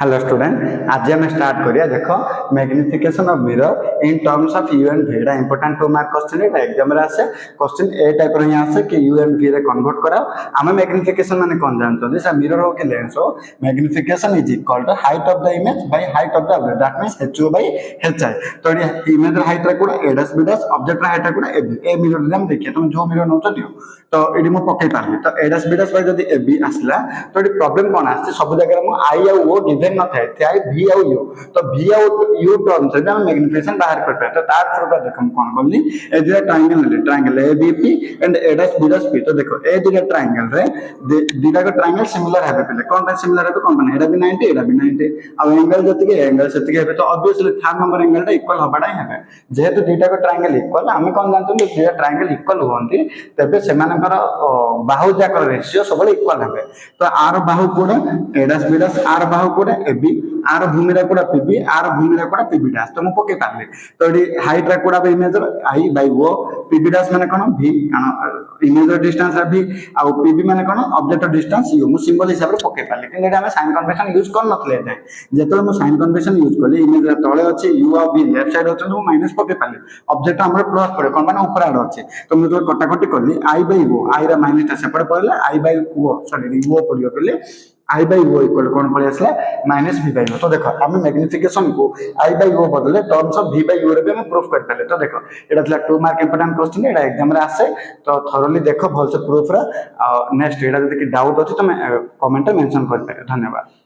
Hello student, आज हम start करिया देखो magnification of mirror in terms of u and v. एटा इंपोर्टेंट 2 मार्क क्वेश्चन। एटा एग्जाम रे आसे क्वेश्चन ए टाइप रो ही आसे कि यू एंड वी रे कन्वर्ट करा। हम मैग्निफिकेशन माने कोन जानतो दिस मिरर हो कि लेंस हो। Magnification is equal to height of the image by height of the object, that means h by hi। तो ये इमेज रे हाइट रे कोड एडस बिडस ऑब्जेक्ट रे हाइट रे कोड ab। ए मिरर रे हम देखिए तुम जो मिरर नोच दियो तो एडी मो पकई पारली। तो एडस बिडस बाय जदी ab आसला तो एडी प्रॉब्लम कोन आसे सब जगह मो i आ o गिवन न थाए थाए v आ u। तो v आ u टर्म्स रे हम मैग्निफिकेशन बाहर करते हैं। तो तार थ्रू देखो हम कोन बोलनी ए दिया ट्रायंगल ले triangle abp and AIDS bids p। तो देखो ए दिया ट्रायंगल रे दिया का ट्रायंगल सिमिलर है पहले कोन पे सिमिलर है तो कोन पे एडा भी 90 एडा भी 90 अब एंगल जति के एंगल सेति के तो ऑब्वियसली थर्ड नंबर एंगल टा इक्वल होबाडा है। जेहेतु दुईटा को ट्रायंगल इक्वल हम कोन जानतो दुईटा ट्रायंगल इक्वल होंती तबे सेमानकर बाहु जाकर रेशियो सब इक्वल हेबे। तो आर बाहु कोडा एडस बिडस आर बाहु कोडा ab आर भूमि रे कोडा pb आर भूमि रे कोडा pb डैश। तो मु पके पारले तो एडी हाइट रे कोडा image i by o pb dash माने कोन v इमेज डिस्टेंस है v आ pb माने कोन ऑब्जेक्ट डिस्टेंस u। मु सिंबल हिसाब रे पके पारले कि एटा हम साइन कन्वेंशन यूज कर नथले जाय। जेतले मु साइन कन्वेंशन यूज करले इमेज रे तळे अछि u आ v लेफ्ट साइड होत मु माइनस पके पारले ऑब्जेक्ट हमर प्लस पड़े कोन माने ऊपर आड अछि। तो मु जो कटाकटी करली i बाय o i रे माइनस ता सेपड़ पड़ले i by o sorry o पड़ियो कहले i by o इक्वल कौन पड़े आसला माइनस v by o। तो देखो हम मैग्निफिकेशन को i by o बदले terms of v by o रे भी हम प्रूफ कर पाले। तो देखो एटा थला 2 मार्क इंपोर्टेंट क्वेश्चन। एटा एग्जाम रे आसे तो थोरली देखो भल से प्रूफ रा। नेक्स्ट एटा जदि कि डाउट अछि तो मैं कमेंट में मेंशन कर पारे। धन्यवाद।